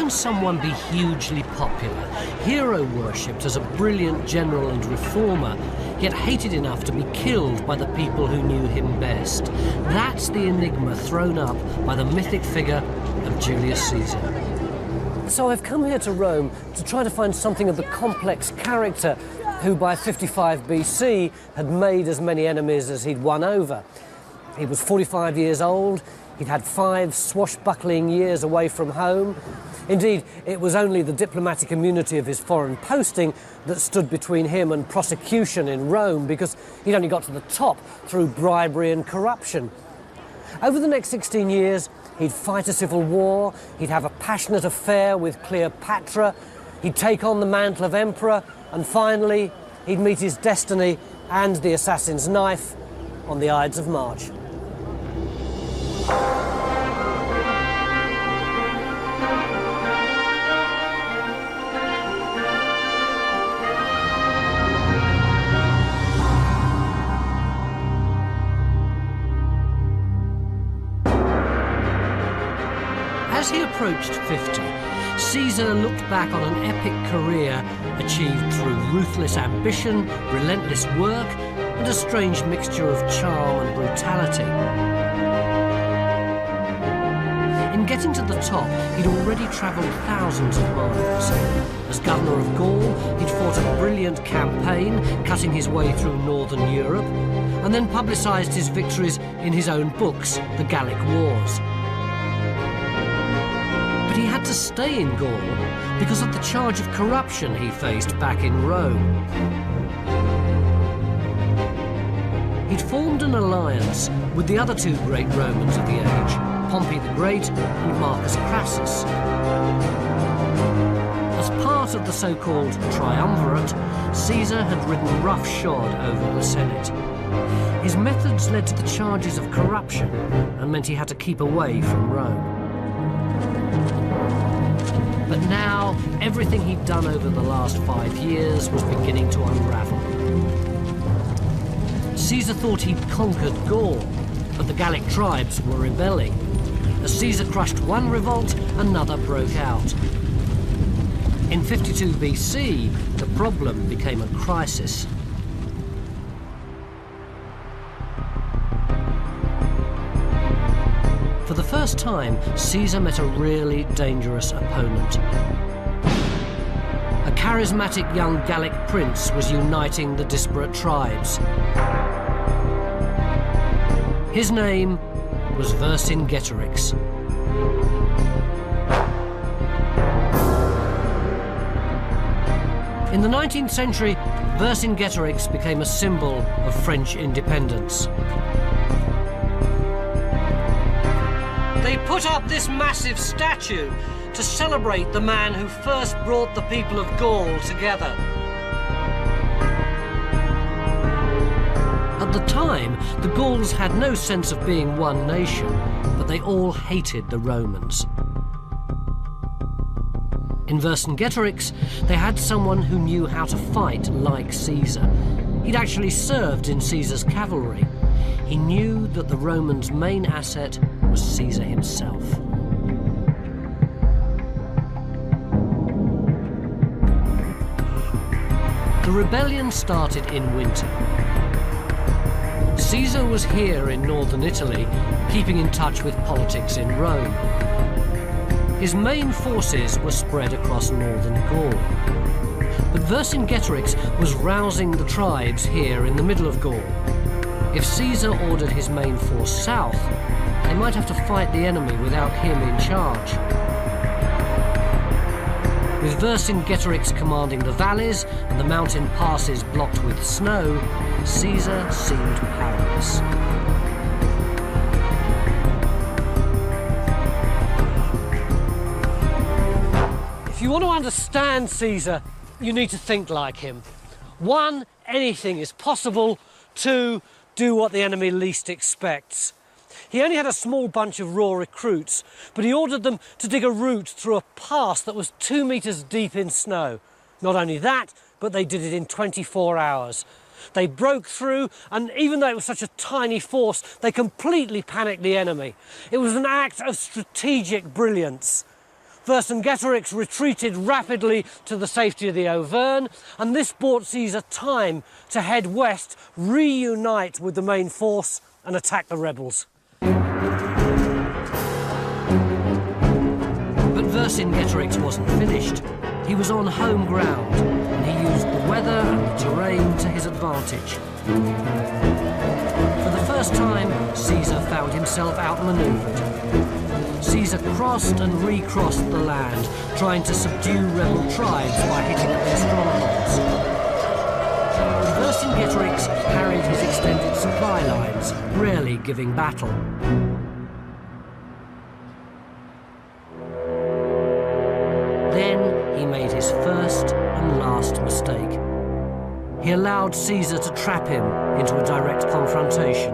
can someone be hugely popular, hero-worshipped as a brilliant general and reformer, yet hated enough to be killed by the people who knew him best? That's the enigma thrown up by the mythic figure of Julius Caesar. So I've come here to Rome to try to find something of the complex character who by 55 BC had made as many enemies as he'd won over. He was 45 years old, he'd had 5 swashbuckling years away from home. Indeed, it was only the diplomatic immunity of his foreign posting that stood between him and prosecution in Rome, because he'd only got to the top through bribery and corruption. Over the next 16 years, he'd fight a civil war, he'd have a passionate affair with Cleopatra, he'd take on the mantle of emperor, and finally, he'd meet his destiny and the assassin's knife on the Ides of March. As he approached 50, Caesar looked back on an epic career achieved through ruthless ambition, relentless work, and a strange mixture of charm and brutality. In getting to the top, he'd already travelled thousands of miles. As governor of Gaul, he'd fought a brilliant campaign, cutting his way through northern Europe, and then publicised his victories in his own books, the Gallic Wars. But he had to stay in Gaul because of the charge of corruption he faced back in Rome. He'd formed an alliance with the other 2 great Romans of the age, Pompey the Great and Marcus Crassus. As part of the so-called triumvirate, Caesar had ridden roughshod over the Senate. His methods led to the charges of corruption and meant he had to keep away from Rome. But now, everything he'd done over the last 5 years was beginning to unravel. Caesar thought he'd conquered Gaul, but the Gallic tribes were rebelling. As Caesar crushed one revolt, another broke out. In 52 BC, the problem became a crisis. For the first time, Caesar met a really dangerous opponent. A charismatic young Gallic prince was uniting the disparate tribes. His name was Vercingetorix. In the 19th century, Vercingetorix became a symbol of French independence. They put up this massive statue to celebrate the man who first brought the people of Gaul together. At the time, the Gauls had no sense of being one nation, but they all hated the Romans. In Vercingetorix, they had someone who knew how to fight like Caesar. He'd actually served in Caesar's cavalry. He knew that the Romans' main asset was Caesar himself. The rebellion started in winter. Caesar was here in northern Italy, keeping in touch with politics in Rome. His main forces were spread across northern Gaul. But Vercingetorix was rousing the tribes here in the middle of Gaul. If Caesar ordered his main force south, they might have to fight the enemy without him in charge. With Vercingetorix commanding the valleys and the mountain passes blocked with snow, Caesar seemed powerless. If you want to understand Caesar, you need to think like him. 1, anything is possible. 2, do what the enemy least expects. He only had a small bunch of raw recruits, but he ordered them to dig a route through a pass that was 2 meters deep in snow. Not only that, but they did it in 24 hours. They broke through, and even though it was such a tiny force, they completely panicked the enemy. It was an act of strategic brilliance. Vercingetorix retreated rapidly to the safety of the Auvergne, and this bought Caesar time to head west, reunite with the main force and attack the rebels. But Vercingetorix wasn't finished. He was on home ground, and he used the weather and the terrain to his advantage. For the first time, Caesar found himself outmaneuvered. Caesar crossed and recrossed the land, trying to subdue rebel tribes by hitting at their strongholds. Vercingetorix harried his extended supply lines, rarely giving battle. Then he made his first and last mistake. He allowed Caesar to trap him into a direct confrontation.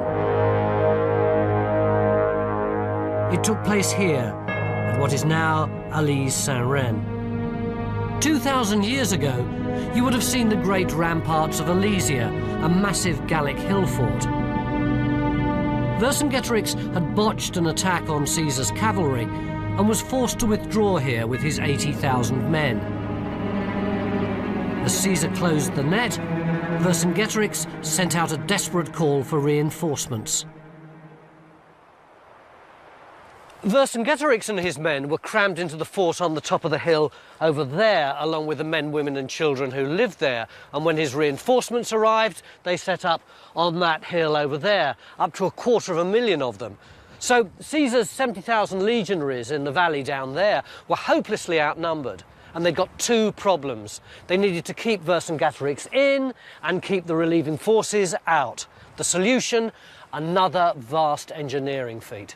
It took place here, at what is now Ides-Saint-Reine. 2,000 years ago, you would have seen the great ramparts of Alesia, a massive Gallic hill fort. Vercingetorix had botched an attack on Caesar's cavalry and was forced to withdraw here with his 80,000 men. As Caesar closed the net, Vercingetorix sent out a desperate call for reinforcements. Vercingetorix and his men were crammed into the fort on the top of the hill over there, along with the men, women and children who lived there. And when his reinforcements arrived, they set up on that hill over there, up to 250,000 of them. So Caesar's 70,000 legionaries in the valley down there were hopelessly outnumbered. And they got two problems. They needed to keep Vercingetorix in and keep the relieving forces out. The solution, another vast engineering feat.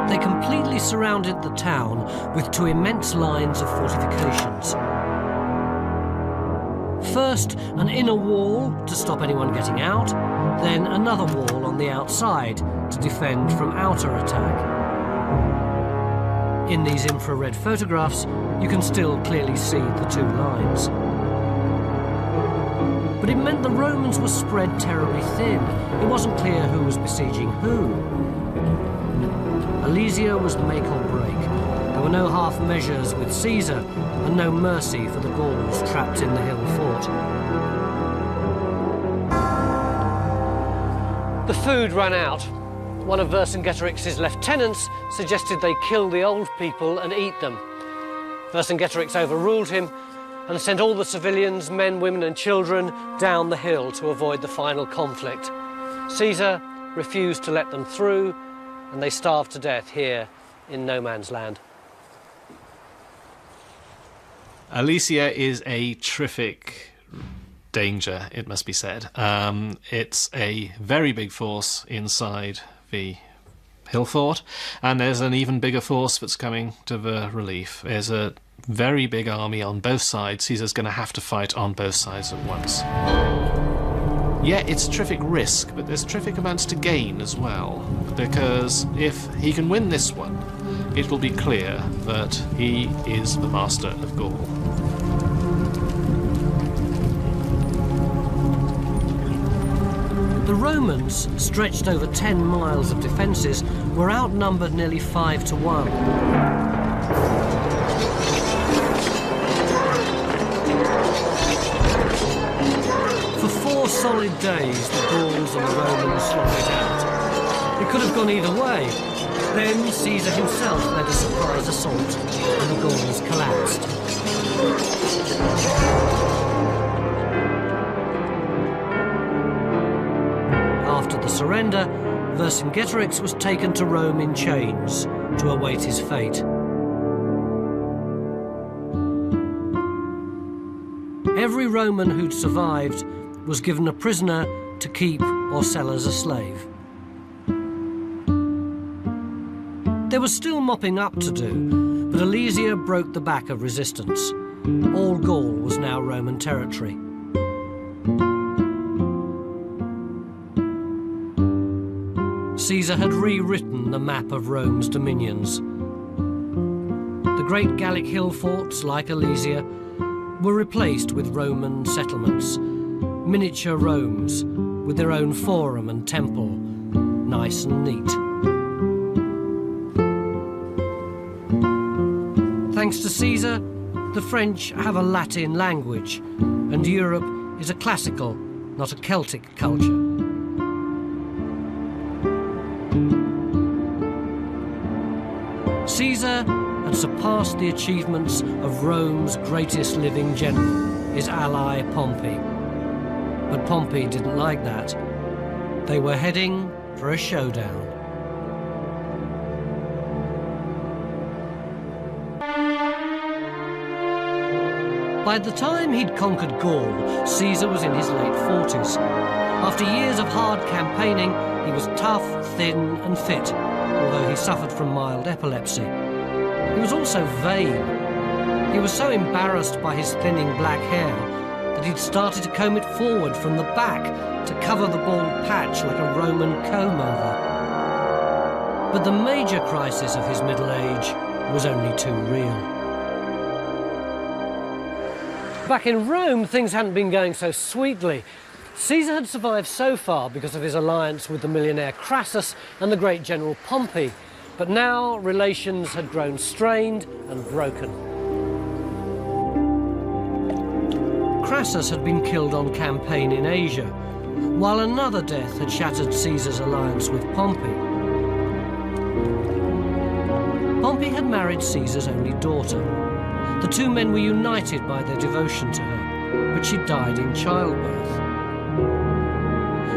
They completely surrounded the town with two immense lines of fortifications. First, an inner wall to stop anyone getting out, then another wall on the outside to defend from outer attack. In these infrared photographs, you can still clearly see the two lines. But it meant the Romans were spread terribly thin. It wasn't clear who was besieging who. Alesia was make or break. There were no half measures with Caesar, and no mercy for the Gauls trapped in the hill fort. The food ran out. One of Vercingetorix's lieutenants suggested they kill the old people and eat them. Vercingetorix overruled him and sent all the civilians, men, women and children, down the hill to avoid the final conflict. Caesar refused to let them through, and they starved to death here in no man's land. Alesia is a terrific danger, it must be said. It's a very big force inside the hill fort, and there's an even bigger force that's coming to the relief. There's a very big army on both sides. Caesar's going to have to fight on both sides at once. Yeah, it's a terrific risk, but there's terrific amounts to gain as well, because if he can win this one, it will be clear that he is the master of Gaul. The Romans, stretched over 10 miles of defences, were outnumbered nearly 5 to 1. For 4 solid days, the Gauls and the Romans slogged it out. It could have gone either way. Then Caesar himself led a surprise assault, and the Gauls collapsed. After the surrender, Vercingetorix was taken to Rome in chains to await his fate. Every Roman who'd survived was given a prisoner to keep or sell as a slave. There was still mopping up to do, but Alesia broke the back of resistance. All Gaul was now Roman territory. Caesar had rewritten the map of Rome's dominions. The great Gallic hill forts, like Alesia, were replaced with Roman settlements, miniature Romes, with their own forum and temple, nice and neat. Thanks to Caesar, the French have a Latin language, and Europe is a classical, not a Celtic culture. Caesar had surpassed the achievements of Rome's greatest living general, his ally Pompey. But Pompey didn't like that. They were heading for a showdown. By the time he'd conquered Gaul, Caesar was in his late 40s. After years of hard campaigning, he was tough, thin and fit, although he suffered from mild epilepsy. He was also vain. He was so embarrassed by his thinning black hair that he'd started to comb it forward from the back to cover the bald patch like a Roman comb-over. But the major crisis of his middle age was only too real. Back in Rome, things hadn't been going so sweetly. Caesar had survived so far because of his alliance with the millionaire Crassus and the great general Pompey. But now relations had grown strained and broken. Crassus had been killed on campaign in Asia, while another death had shattered Caesar's alliance with Pompey. Pompey had married Caesar's only daughter. The two men were united by their devotion to her, but she died in childbirth.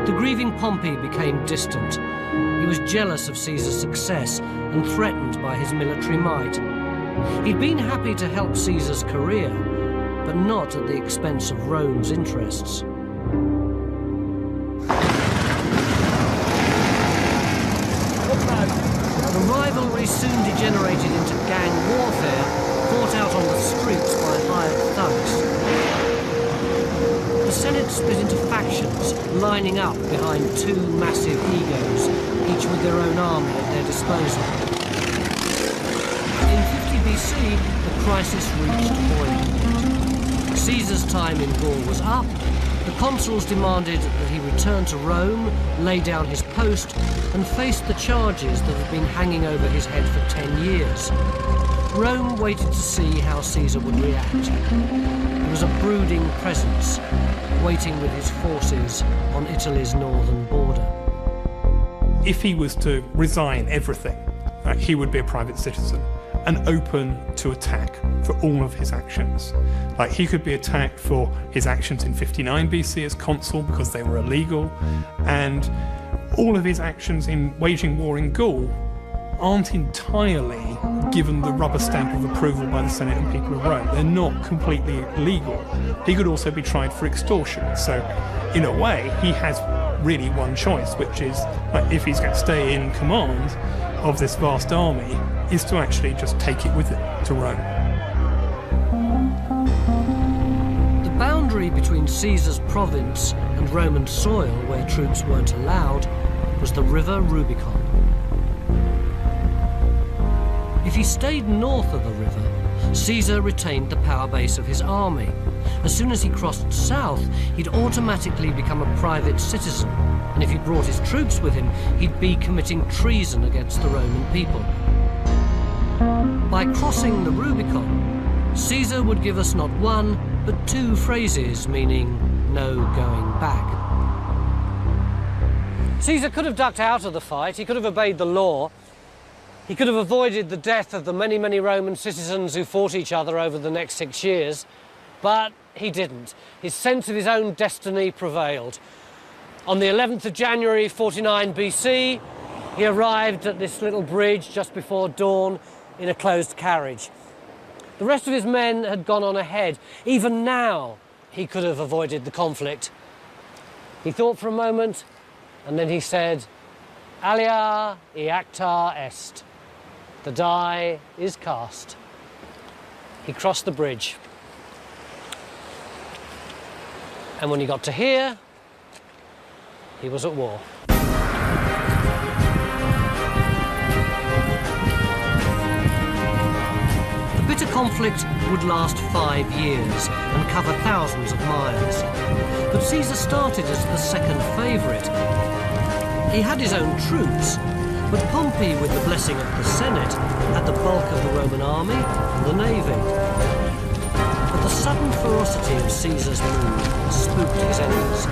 The grieving Pompey became distant. He was jealous of Caesar's success and threatened by his military might. He'd been happy to help Caesar's career, but not at the expense of Rome's interests. The rivalry soon degenerated into gang warfare, fought out on the streets by hired thugs. The Senate split into factions, lining up behind two massive egos, each with their own army at their disposal. In 50 BC, the crisis reached boiling point. Caesar's time in Gaul was up. The consuls demanded that he return to Rome, lay down his post, and face the charges that had been hanging over his head for 10 years. Rome waited to see how Caesar would react. He was a brooding presence, waiting with his forces on Italy's northern border. If he was to resign everything, he would be a private citizen and open to attack for all of his actions. Like, he could be attacked for his actions in 59 BC as consul because they were illegal, and all of his actions in waging war in Gaul aren't entirely given the rubber stamp of approval by the Senate and people of Rome. They're not completely legal. He could also be tried for extortion. So, in a way, he has really one choice, which is, like, if he's going to stay in command of this vast army, is to actually just take it with him to Rome. The boundary between Caesar's province and Roman soil, where troops weren't allowed, was the river Rubicon. If he stayed north of the river, Caesar retained the power base of his army. As soon as he crossed south, he'd automatically become a private citizen, and if he brought his troops with him, he'd be committing treason against the Roman people. By crossing the Rubicon, Caesar would give us not one, but two phrases meaning no going back. Caesar could have ducked out of the fight, he could have obeyed the law, he could have avoided the death of the many, many Roman citizens who fought each other over the next 6 years, but he didn't. His sense of his own destiny prevailed. On the 11th of January, 49 BC, he arrived at this little bridge just before dawn in a closed carriage. The rest of his men had gone on ahead. Even now, he could have avoided the conflict. He thought for a moment, and then he said, "Alia iacta est." The die is cast. He crossed the bridge. And when he got to here, he was at war. The bitter conflict would last 5 years and cover thousands of miles. But Caesar started as the second favourite. He had his own troops, But Pompey, with the blessing of the Senate, had the bulk of the Roman army and the navy. But the sudden ferocity of Caesar's move spooked his enemies.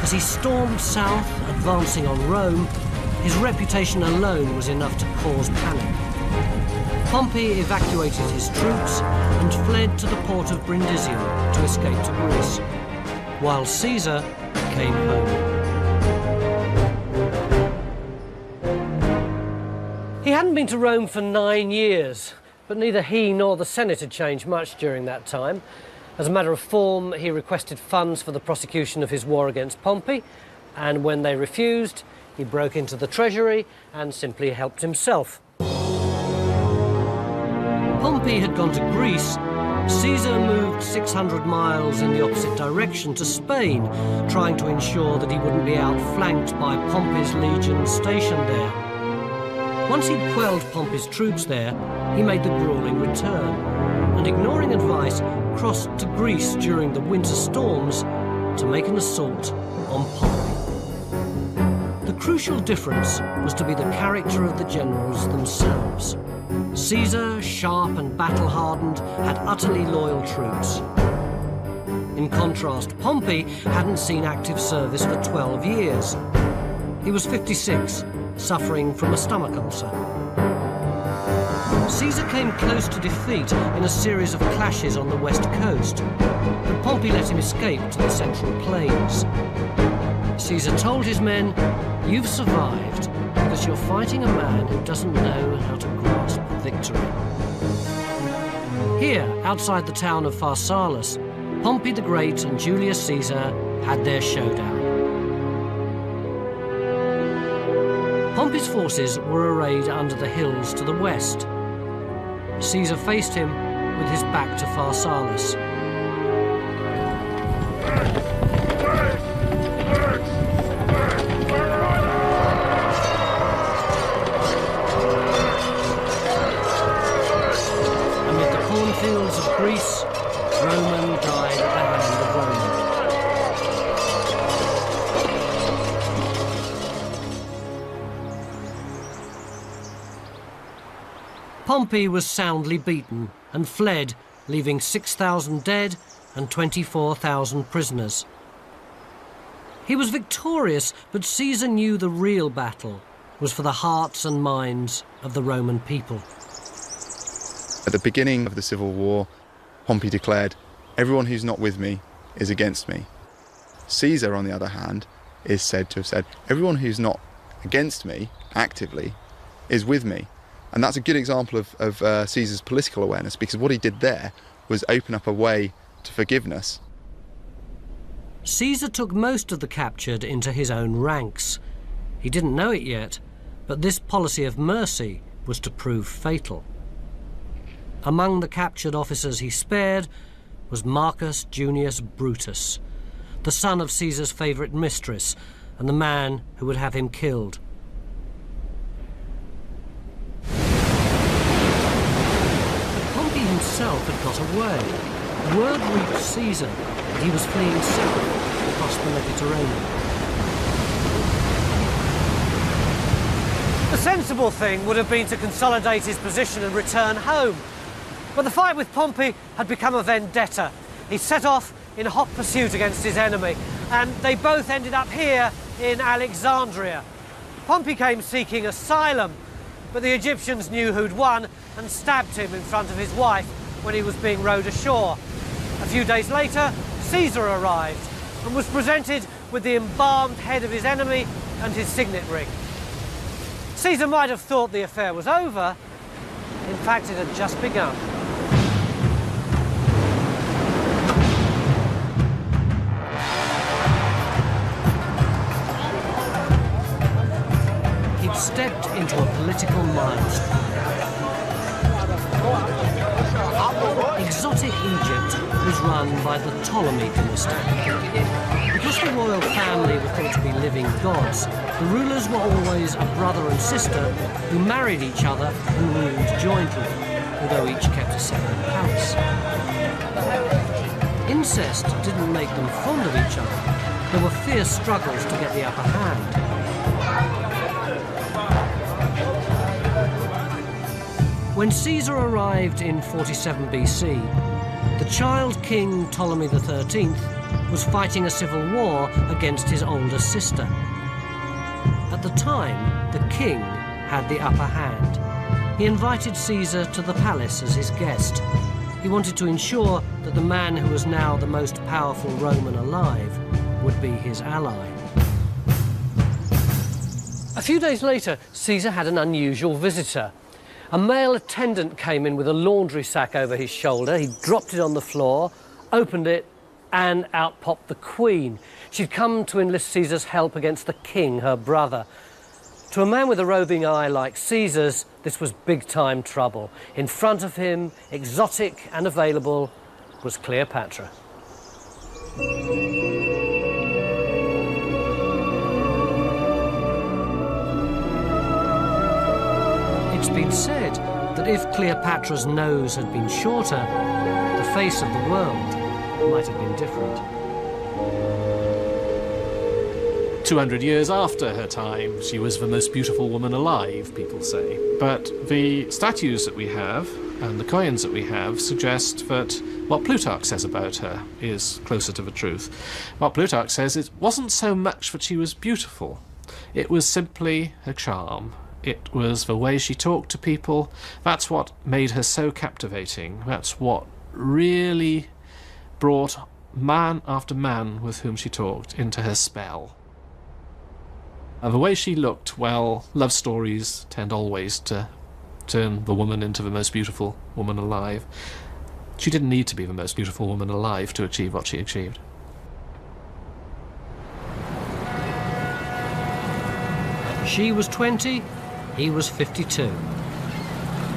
As he stormed south, advancing on Rome, his reputation alone was enough to cause panic. Pompey evacuated his troops and fled to the port of Brundisium to escape to Greece, while Caesar came home. He hadn't been to Rome for 9 years, but neither he nor the Senate had changed much during that time. As a matter of form, he requested funds for the prosecution of his war against Pompey, and when they refused, he broke into the treasury and simply helped himself. Pompey had gone to Greece. Caesar moved 600 miles in the opposite direction to Spain, trying to ensure that he wouldn't be outflanked by Pompey's legions stationed there. Once he'd quelled Pompey's troops there, he made the grueling return, and ignoring advice, crossed to Greece during the winter storms to make an assault on Pompey. The crucial difference was to be the character of the generals themselves. Caesar, sharp and battle-hardened, had utterly loyal troops. In contrast, Pompey hadn't seen active service for 12 years. He was 56, suffering from a stomach ulcer. Caesar came close to defeat in a series of clashes on the west coast, but Pompey let him escape to the central plains. Caesar told his men, "You've survived because you're fighting a man who doesn't know how to grasp victory." Here, outside the town of Pharsalus, Pompey the Great and Julius Caesar had their showdown. Pompey's forces were arrayed under the hills to the west. Caesar faced him with his back to Pharsalus. Amid the cornfields of Greece, Roman died at the hand of Roman. Pompey was soundly beaten and fled, leaving 6,000 dead and 24,000 prisoners. He was victorious, but Caesar knew the real battle was for the hearts and minds of the Roman people. At the beginning of the Civil War, Pompey declared, "Everyone who's not with me is against me." Caesar, on the other hand, is said to have said, "Everyone who's not against me, actively, is with me." And that's a good example of Caesar's political awareness, because what he did there was open up a way to forgiveness. Caesar took most of the captured into his own ranks. He didn't know it yet, but this policy of mercy was to prove fatal. Among the captured officers he spared was Marcus Junius Brutus, the son of Caesar's favourite mistress and the man who would have him killed. Himself had got away. Word reached Caesar that he was fleeing south across the Mediterranean. The sensible thing would have been to consolidate his position and return home. But the fight with Pompey had become a vendetta. He set off in hot pursuit against his enemy, and they both ended up here in Alexandria. Pompey came seeking asylum, but the Egyptians knew who'd won and stabbed him in front of his wife when he was being rowed ashore. A few days later, Caesar arrived and was presented with the embalmed head of his enemy and his signet ring. Caesar might have thought the affair was over. In fact, it had just begun. He'd stepped into a political milestone. Exotic Egypt was run by the Ptolemy dynasty. Because the royal family were thought to be living gods, the rulers were always a brother and sister who married each other and ruled jointly, although each kept a separate palace. Incest didn't make them fond of each other. There were fierce struggles to get the upper hand. When Caesar arrived in 47 BC, the child king Ptolemy XIII was fighting a civil war against his older sister. At the time, the king had the upper hand. He invited Caesar to the palace as his guest. He wanted to ensure that the man who was now the most powerful Roman alive would be his ally. A few days later, Caesar had an unusual visitor. A male attendant came in with a laundry sack over his shoulder. He dropped it on the floor, opened it, and out popped the Queen. She'd come to enlist Caesar's help against the king, her brother. To a man with a roving eye like Caesar's, this was big-time trouble. In front of him, exotic and available, was Cleopatra. It's been said that if Cleopatra's nose had been shorter, the face of the world might have been different. 200 years after her time, she was the most beautiful woman alive, people say. But the statues that we have and the coins that we have suggest that what Plutarch says about her is closer to the truth. What Plutarch says it wasn't so much that she was beautiful, it was simply her charm. It was the way she talked to people. That's what made her so captivating. That's what really brought man after man with whom she talked into her spell. And the way she looked, well, love stories tend always to turn the woman into the most beautiful woman alive. She didn't need to be the most beautiful woman alive to achieve what she achieved. She was 20, he was 52.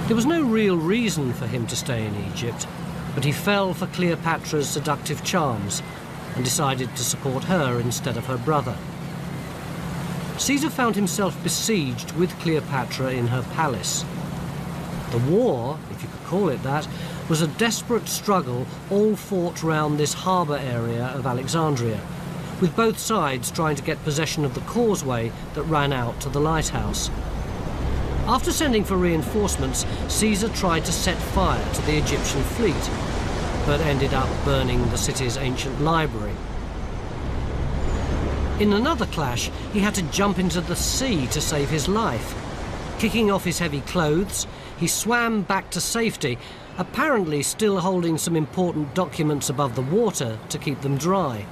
There was no real reason for him to stay in Egypt, but he fell for Cleopatra's seductive charms and decided to support her instead of her brother. Caesar found himself besieged with Cleopatra in her palace. The war, if you could call it that, was a desperate struggle all fought round this harbour area of Alexandria, with both sides trying to get possession of the causeway that ran out to the lighthouse. After sending for reinforcements, Caesar tried to set fire to the Egyptian fleet, but ended up burning the city's ancient library. In another clash, he had to jump into the sea to save his life. Kicking off his heavy clothes, he swam back to safety, apparently still holding some important documents above the water to keep them dry.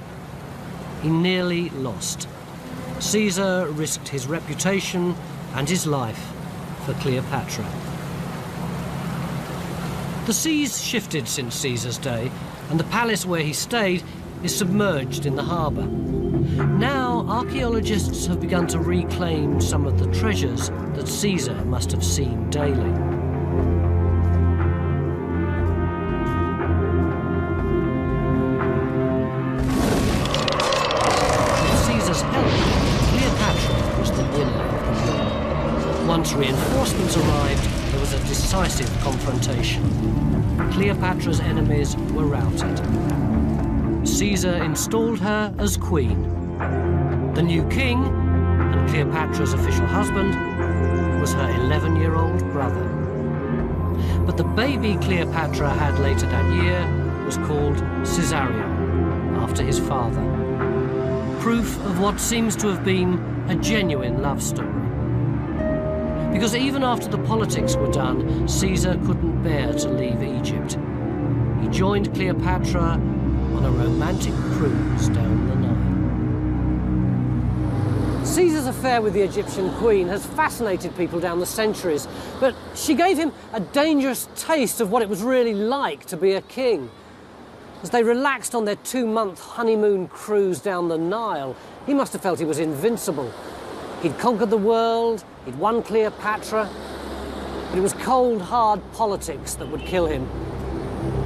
He nearly lost. Caesar risked his reputation and his life for Cleopatra. The seas shifted since Caesar's day, and the palace where he stayed is submerged in the harbour. Now, archaeologists have begun to reclaim some of the treasures that Caesar must have seen daily. With Caesar's help, Cleopatra was the winner of the war. Once reinforcements arrived, there was a decisive confrontation. Cleopatra's enemies were routed. Caesar installed her as queen. The new king, and Cleopatra's official husband, was her 11-year-old brother. But the baby Cleopatra had later that year was called Caesarion, after his father. Proof of what seems to have been a genuine love story. Because even after the politics were done, Caesar couldn't bear to leave Egypt. He joined Cleopatra on a romantic cruise down the Nile. Caesar's affair with the Egyptian queen has fascinated people down the centuries, but she gave him a dangerous taste of what it was really like to be a king. As they relaxed on their 2-month honeymoon cruise down the Nile, he must have felt he was invincible. He'd conquered the world, he'd won Cleopatra, but it was cold, hard politics that would kill him.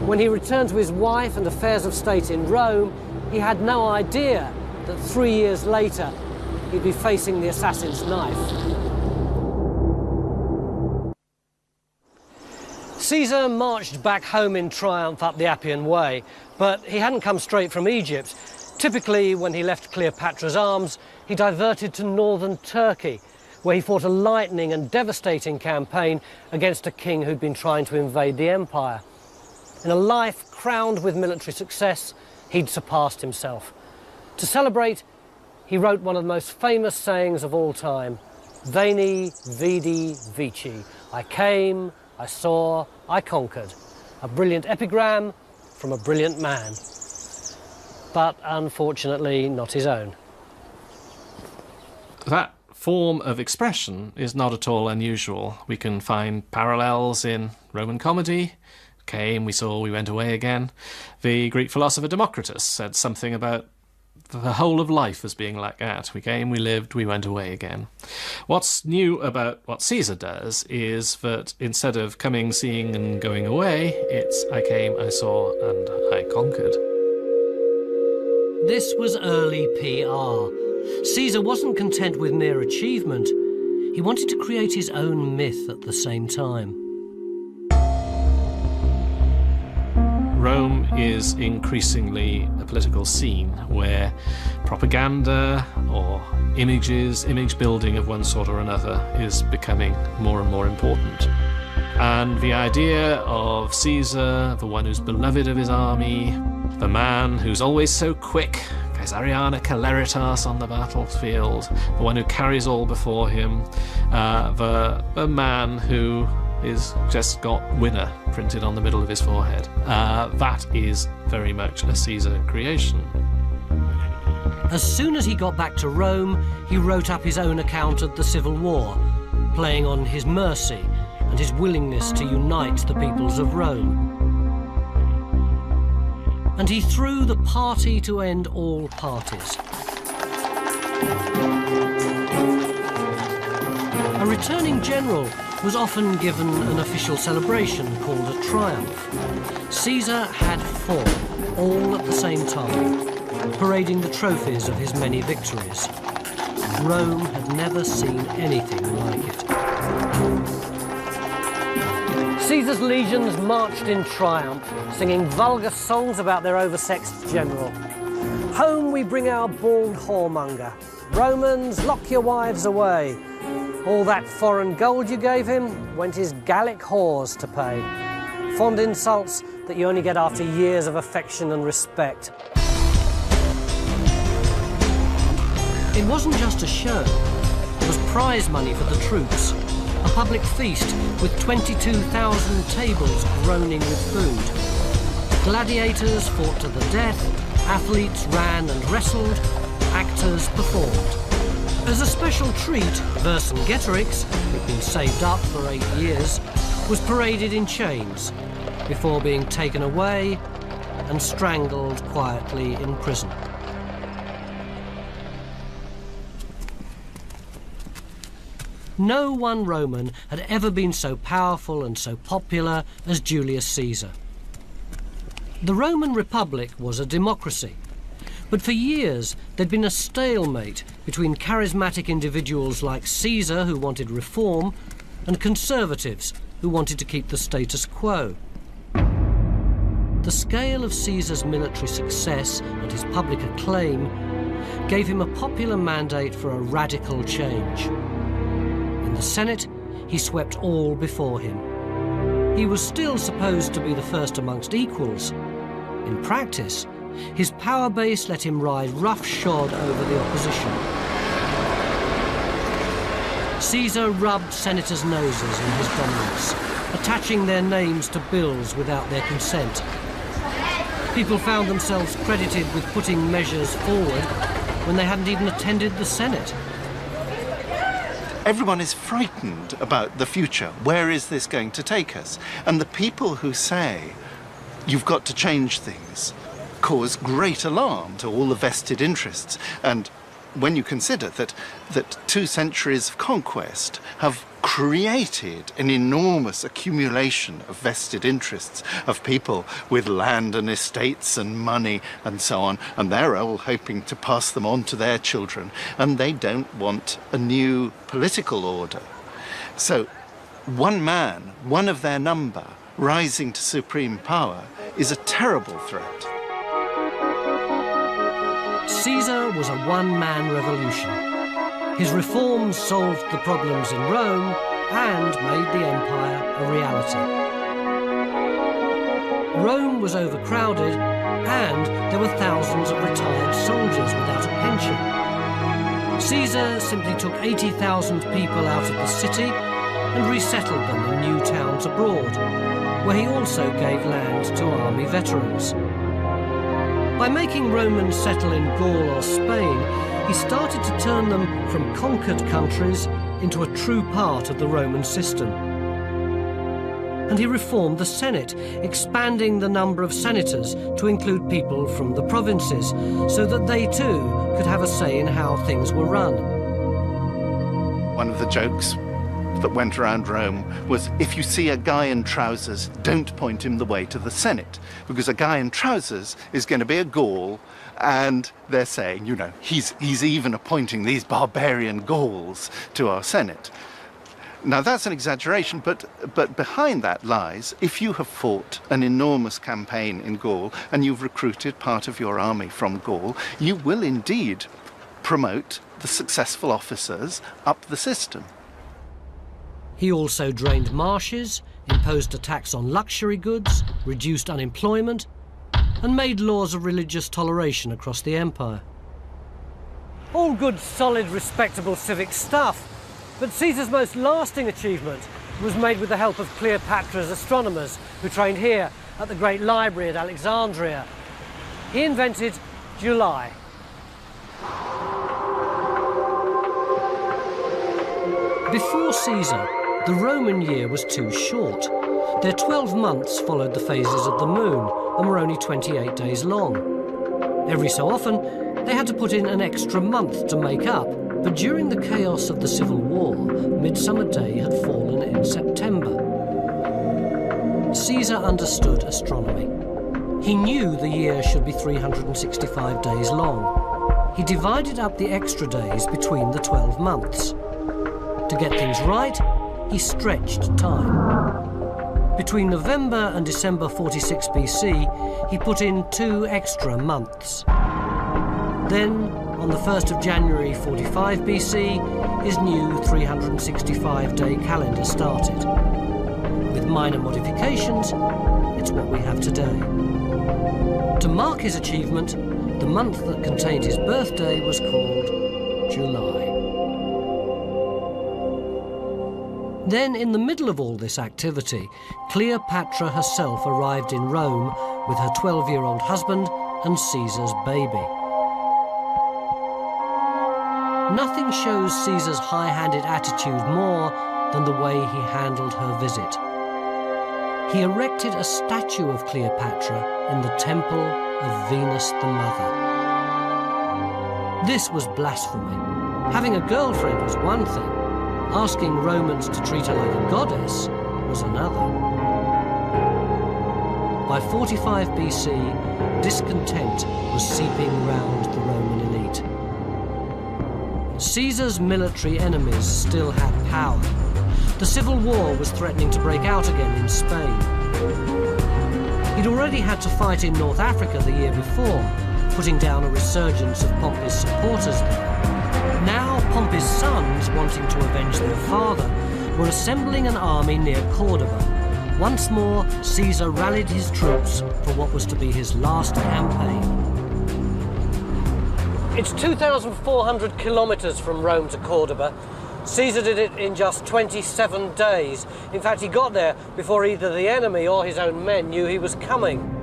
When he returned to his wife and affairs of state in Rome, he had no idea that 3 years later he'd be facing the assassin's knife. Caesar marched back home in triumph up the Appian Way, but he hadn't come straight from Egypt. Typically, when he left Cleopatra's arms, he diverted to northern Turkey, where he fought a lightning and devastating campaign against a king who'd been trying to invade the empire. In a life crowned with military success, he'd surpassed himself. To celebrate, he wrote one of the most famous sayings of all time, Veni, Vidi, Vici. I came, I saw, I conquered. A brilliant epigram from a brilliant man. But unfortunately not his own. That form of expression is not at all unusual. We can find parallels in Roman comedy. Came, we saw, we went away again. The Greek philosopher Democritus said something about the whole of life as being like that. We came, we lived, we went away again. What's new about what Caesar does is that instead of coming, seeing and going away, it's I came, I saw and I conquered. This was early PR. Caesar wasn't content with mere achievement. He wanted to create his own myth at the same time. Rome is increasingly a political scene where propaganda or image building of one sort or another is becoming more and more important. And the idea of Caesar, the one who's beloved of his army, the man who's always so quick, Caesariana Celeritas on the battlefield, the one who carries all before him, the man who is just got winner printed on the middle of his forehead. That is very much a Caesar creation. As soon as he got back to Rome, he wrote up his own account of the Civil War, playing on his mercy and his willingness to unite the peoples of Rome. And he threw the party to end all parties. A returning general was often given an official celebration called a triumph. Caesar had 4, all at the same time, parading the trophies of his many victories. Rome had never seen anything like it. Caesar's legions marched in triumph, singing vulgar songs about their oversexed general. Home we bring our bald whoremonger. Romans, lock your wives away. All that foreign gold you gave him went his Gallic whores to pay. Fond insults that you only get after years of affection and respect. It wasn't just a show. It was prize money for the troops. A public feast with 22,000 tables groaning with food. Gladiators fought to the death, athletes ran and wrestled, actors performed. As a special treat, Vercingetorix, who'd been saved up for 8 years, was paraded in chains before being taken away and strangled quietly in prison. No one Roman had ever been so powerful and so popular as Julius Caesar. The Roman Republic was a democracy, but for years there'd been a stalemate between charismatic individuals like Caesar, who wanted reform, and conservatives who wanted to keep the status quo. The scale of Caesar's military success and his public acclaim gave him a popular mandate for a radical change. In the Senate, he swept all before him. He was still supposed to be the first amongst equals. In practice, his power base let him ride roughshod over the opposition. Caesar rubbed senators' noses in his dominance, attaching their names to bills without their consent. People found themselves credited with putting measures forward when they hadn't even attended the Senate. Everyone is frightened about the future. Where is this going to take us? And the people who say, you've got to change things, cause great alarm to all the vested interests. And when you consider that 2 centuries of conquest have created an enormous accumulation of vested interests of people with land and estates and money and so on, and they're all hoping to pass them on to their children, and they don't want a new political order. So one man, one of their number, rising to supreme power is a terrible threat. Caesar was a one-man revolution. His reforms solved the problems in Rome and made the empire a reality. Rome was overcrowded and there were thousands of retired soldiers without a pension. Caesar simply took 80,000 people out of the city and resettled them in new towns abroad, where he also gave land to army veterans. By making Romans settle in Gaul or Spain, he started to turn them from conquered countries into a true part of the Roman system. And he reformed the Senate, expanding the number of senators to include people from the provinces, so that they too could have a say in how things were run. One of the jokes that went around Rome was, if you see a guy in trousers, don't point him the way to the Senate, because a guy in trousers is going to be a Gaul, and they're saying, you know, he's even appointing these barbarian Gauls to our Senate. Now that's an exaggeration, but behind that lies, if you have fought an enormous campaign in Gaul and you've recruited part of your army from Gaul, you will indeed promote the successful officers up the system. He also drained marshes, imposed a tax on luxury goods, reduced unemployment, and made laws of religious toleration across the empire. All good, solid, respectable civic stuff, but Caesar's most lasting achievement was made with the help of Cleopatra's astronomers, who trained here at the Great Library at Alexandria. He invented July. Before Caesar, the Roman year was too short. Their 12 months followed the phases of the moon and were only 28 days long. Every so often, they had to put in an extra month to make up, but during the chaos of the Civil War, Midsummer Day had fallen in September. Caesar understood astronomy. He knew the year should be 365 days long. He divided up the extra days between the 12 months. To get things right, he stretched time. Between November and December 46 BC, he put in 2 extra months. Then, on the 1st of January 45 BC, his new 365-day calendar started. With minor modifications, it's what we have today. To mark his achievement, the month that contained his birthday was called July. Then, in the middle of all this activity, Cleopatra herself arrived in Rome with her 12-year-old husband and Caesar's baby. Nothing shows Caesar's high-handed attitude more than the way he handled her visit. He erected a statue of Cleopatra in the temple of Venus the Mother. This was blasphemy. Having a girlfriend was one thing. Asking Romans to treat her like a goddess was another. By 45 BC, discontent was seeping round the Roman elite. Caesar's military enemies still had power. The civil war was threatening to break out again in Spain. He'd already had to fight in North Africa the year before, putting down a resurgence of Pompey's supporters there. Now Pompey's sons, wanting to avenge their father, were assembling an army near Cordoba. Once more, Caesar rallied his troops for what was to be his last campaign. It's 2,400 kilometers from Rome to Cordoba. Caesar did it in just 27 days. In fact, he got there before either the enemy or his own men knew he was coming.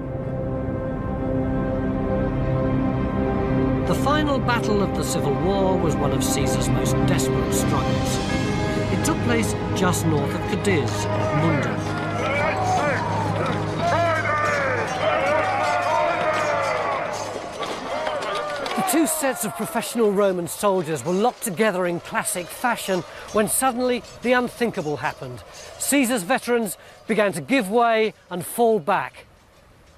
The final battle of the Civil War was one of Caesar's most desperate struggles. It took place just north of Cadiz, at Munda. The two sets of professional Roman soldiers were locked together in classic fashion when suddenly the unthinkable happened. Caesar's veterans began to give way and fall back,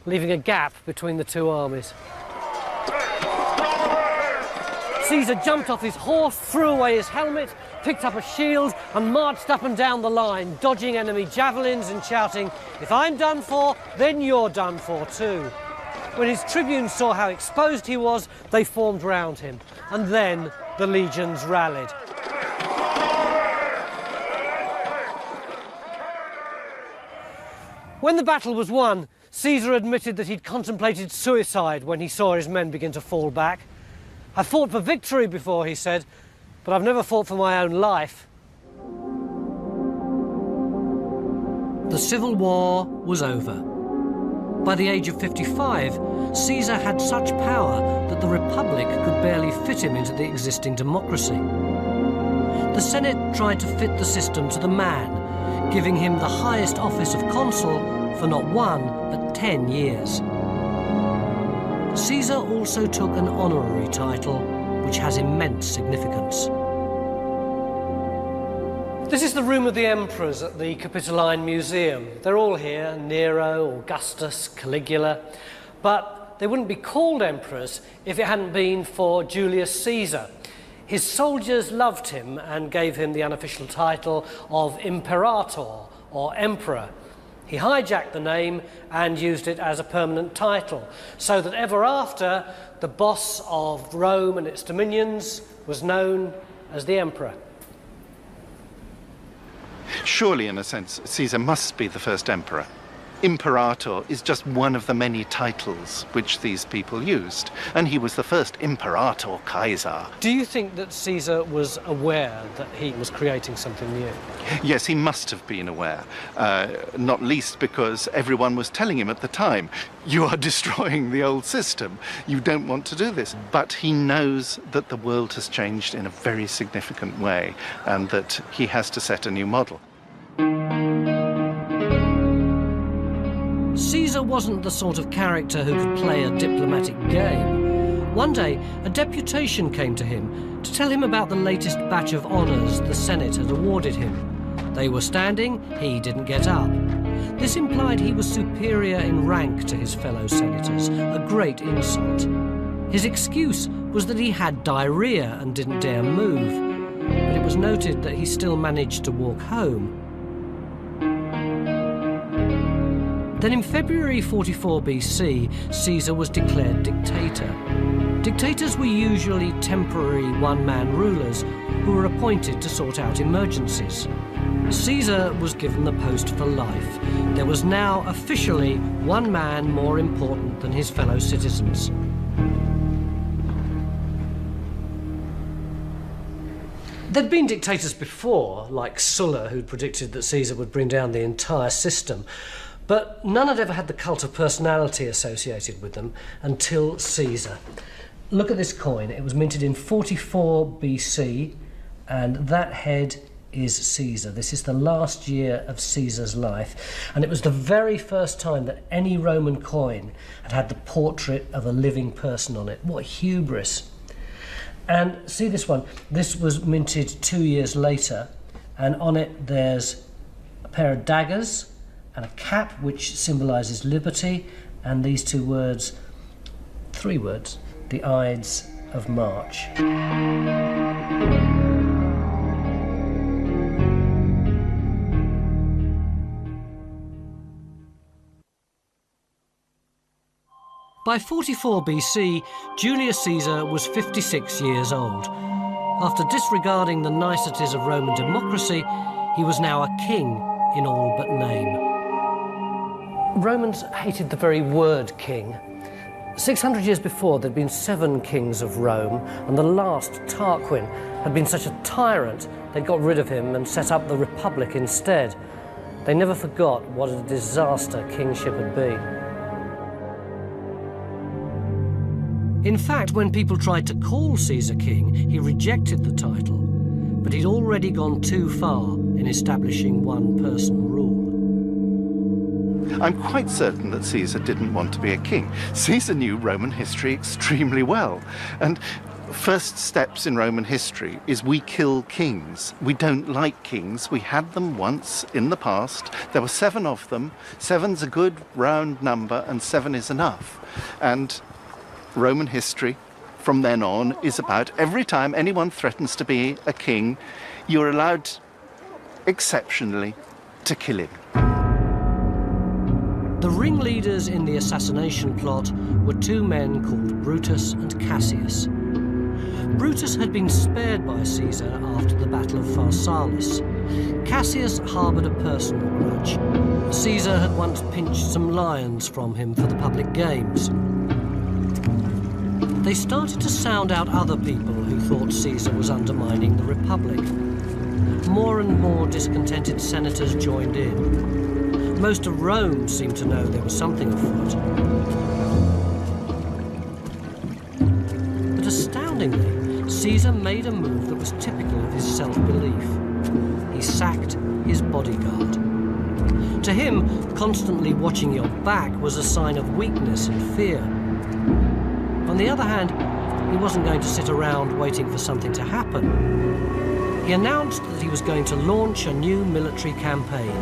leaving a gap between the two armies. Caesar jumped off his horse, threw away his helmet, picked up a shield and marched up and down the line, dodging enemy javelins and shouting, "If I'm done for, then you're done for too." When his tribunes saw how exposed he was, they formed round him, and then the legions rallied. When the battle was won, Caesar admitted that he'd contemplated suicide when he saw his men begin to fall back. "I fought for victory before," he said, "but I've never fought for my own life." The civil war was over. By the age of 55, Caesar had such power that the Republic could barely fit him into the existing democracy. The Senate tried to fit the system to the man, giving him the highest office of consul for not 1, but 10 years. Caesar also took an honorary title, which has immense significance. This is the room of the emperors at the Capitoline Museum. They're all here: Nero, Augustus, Caligula. But they wouldn't be called emperors if it hadn't been for Julius Caesar. His soldiers loved him and gave him the unofficial title of Imperator, or Emperor. He hijacked the name and used it as a permanent title, so that ever after, the boss of Rome and its dominions was known as the Emperor. Surely, in a sense, Caesar must be the first emperor. Imperator is just one of the many titles which these people used, and he was the first Imperator Kaiser. Do you think that Caesar was aware that he was creating something new? Yes, he must have been aware, not least because everyone was telling him at the time, "You are destroying the old system. You don't want to do this." But he knows that the world has changed in a very significant way and that he has to set a new model. Caesar wasn't the sort of character who could play a diplomatic game. One day, a deputation came to him to tell him about the latest batch of honours the Senate had awarded him. They were standing, he didn't get up. This implied he was superior in rank to his fellow senators, a great insult. His excuse was that he had diarrhea and didn't dare move, but it was noted that he still managed to walk home. Then in February 44 BC, Caesar was declared dictator. Dictators were usually temporary one-man rulers who were appointed to sort out emergencies. Caesar was given the post for life. There was now officially one man more important than his fellow citizens. There'd been dictators before, like Sulla, who'd predicted that Caesar would bring down the entire system. But none had ever had the cult of personality associated with them until Caesar. Look at this coin. It was minted in 44 BC, and that head is Caesar. This is the last year of Caesar's life, and it was the very first time that any Roman coin had had the portrait of a living person on it. What hubris. And see this one. This was minted 2 years later, and on it there's a pair of daggers and a cap which symbolises liberty, and these 2 words, 3 words, the Ides of March. By 44 BC, Julius Caesar was 56 years old. After disregarding the niceties of Roman democracy, he was now a king in all but name. Romans hated the very word king. 600 years before, there'd been 7 kings of Rome, and the last, Tarquin, had been such a tyrant, they got rid of him and set up the Republic instead. They never forgot what a disaster kingship had been. In fact, when people tried to call Caesar king, he rejected the title, but he'd already gone too far in establishing one-person rule. I'm quite certain that Caesar didn't want to be a king. Caesar knew Roman history extremely well. And first steps in Roman history is we kill kings. We don't like kings. We had them once in the past. There were 7 of them. 7's a good round number, and 7 is enough. And Roman history from then on is about every time anyone threatens to be a king, you're allowed, exceptionally, to kill him. The ringleaders in the assassination plot were 2 men called Brutus and Cassius. Brutus had been spared by Caesar after the Battle of Pharsalus. Cassius harboured a personal grudge. Caesar had once pinched some lions from him for the public games. They started to sound out other people who thought Caesar was undermining the Republic. More and more discontented senators joined in. Most of Rome seemed to know there was something afoot. But astoundingly, Caesar made a move that was typical of his self-belief. He sacked his bodyguard. To him, constantly watching your back was a sign of weakness and fear. On the other hand, he wasn't going to sit around waiting for something to happen. He announced that he was going to launch a new military campaign.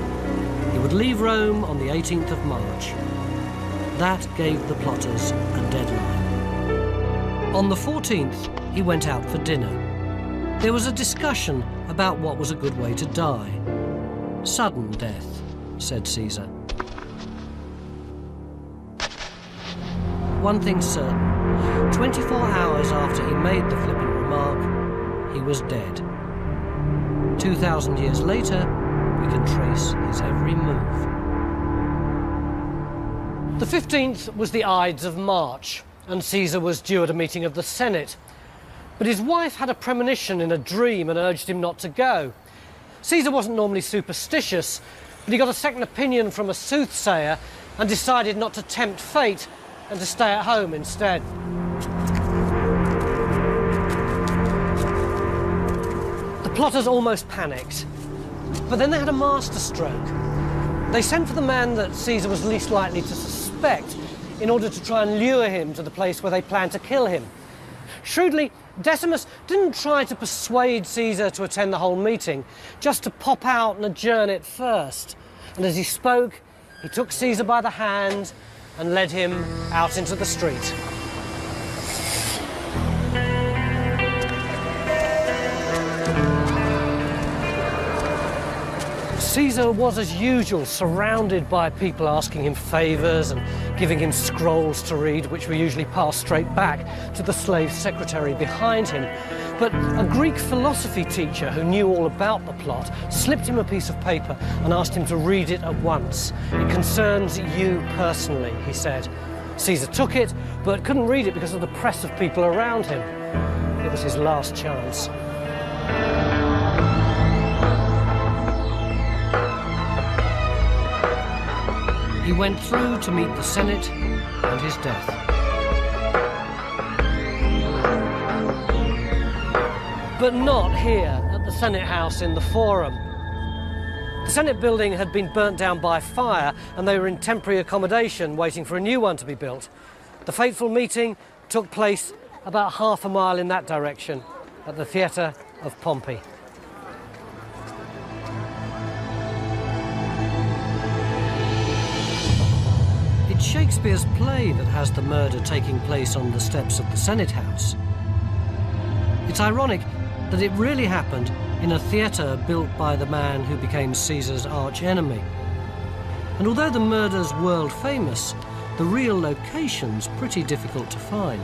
He would leave Rome on the 18th of March. That gave the plotters a deadline. On the 14th, he went out for dinner. There was a discussion about what was a good way to die. Sudden death, said Caesar. One thing's certain. 24 hours after he made the flippant remark, he was dead. 2,000 years later, we can trace his every move. The 15th was the Ides of March, and Caesar was due at a meeting of the Senate. But his wife had a premonition in a dream and urged him not to go. Caesar wasn't normally superstitious, but he got a second opinion from a soothsayer and decided not to tempt fate and to stay at home instead. The plotters almost panicked, but then they had a masterstroke. They sent for the man that Caesar was least likely to suspect in order to try and lure him to the place where they planned to kill him. Shrewdly, Decimus didn't try to persuade Caesar to attend the whole meeting, just to pop out and adjourn it first. And as he spoke, he took Caesar by the hand and led him out into the street. Caesar was, as usual, surrounded by people asking him favours and giving him scrolls to read, which were usually passed straight back to the slave secretary behind him. But a Greek philosophy teacher who knew all about the plot slipped him a piece of paper and asked him to read it at once. "It concerns you personally," he said. Caesar took it, but couldn't read it because of the press of people around him. It was his last chance. He went through to meet the Senate and his death. But not here at the Senate House in the Forum. The Senate building had been burnt down by fire and they were in temporary accommodation waiting for a new one to be built. The fateful meeting took place about half a mile in that direction at the Theatre of Pompey. It's Shakespeare's play that has the murder taking place on the steps of the Senate House. It's ironic that it really happened in a theatre built by the man who became Caesar's arch-enemy. And although the murder's world famous, the real location's pretty difficult to find.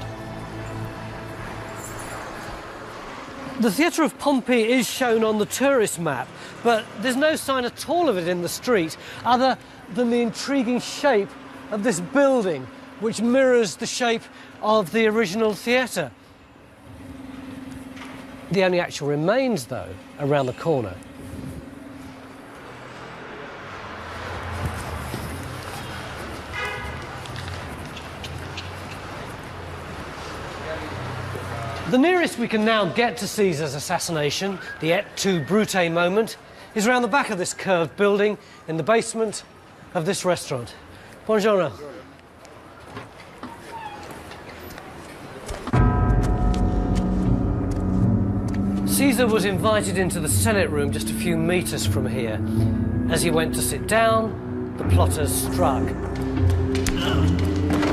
The Theatre of Pompey is shown on the tourist map, but there's no sign at all of it in the street, other than the intriguing shape of this building, which mirrors the shape of the original theatre. The only actual remains, though, around the corner. The nearest we can now get to Caesar's assassination, the et tu brute moment, is around the back of this curved building in the basement of this restaurant. Buongiorno. Caesar was invited into the Senate room just a few meters from here. As he went to sit down, the plotters struck.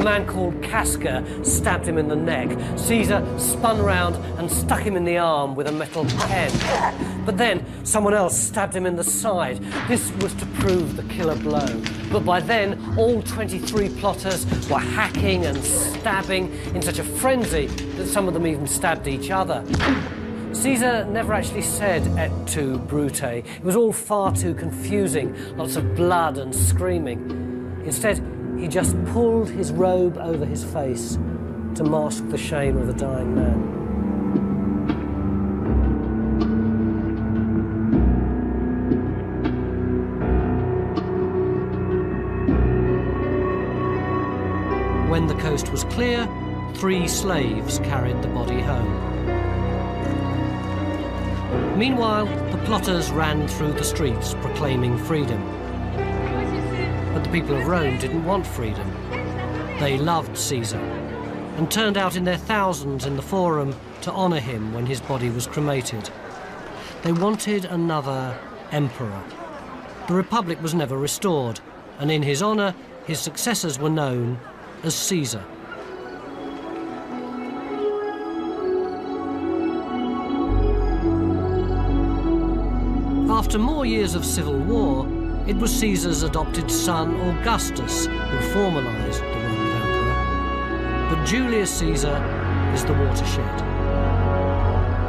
A man called Casca stabbed him in the neck. Caesar spun round and stuck him in the arm with a metal pen. But then someone else stabbed him in the side. This was to prove the killer blow. But by then, all 23 plotters were hacking and stabbing in such a frenzy that some of them even stabbed each other. Caesar never actually said et tu, Brute. It was all far too confusing, lots of blood and screaming. Instead, he just pulled his robe over his face to mask the shame of a dying man. When the coast was clear, 3 slaves carried the body home. Meanwhile, the plotters ran through the streets proclaiming freedom. But the people of Rome didn't want freedom. They loved Caesar and turned out in their thousands in the Forum to honour him when his body was cremated. They wanted another emperor. The Republic was never restored, and in his honour, his successors were known as Caesar. After more years of civil war, it was Caesar's adopted son Augustus who formalised the role of emperor. But Julius Caesar is the watershed.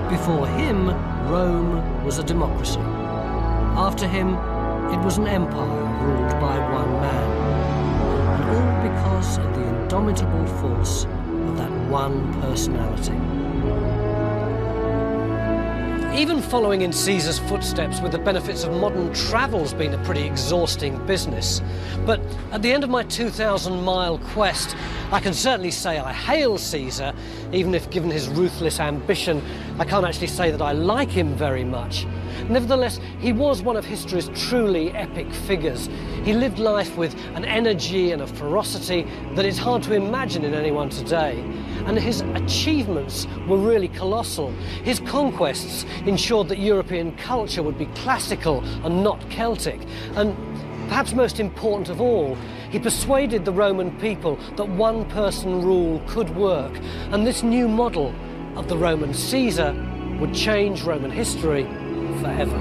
Before him, Rome was a democracy. After him, it was an empire ruled by one man. And all because of the indomitable force of that one personality. Even following in Caesar's footsteps with the benefits of modern travel's been a pretty exhausting business. But at the end of my 2,000-mile quest, I can certainly say I hail Caesar, even if given his ruthless ambition, I can't actually say that I like him very much. Nevertheless, he was one of history's truly epic figures. He lived life with an energy and a ferocity that is hard to imagine in anyone today. And his achievements were really colossal. His conquests ensured that European culture would be classical and not Celtic. And perhaps most important of all, he persuaded the Roman people that one-person rule could work. And this new model of the Roman Caesar would change Roman history forever.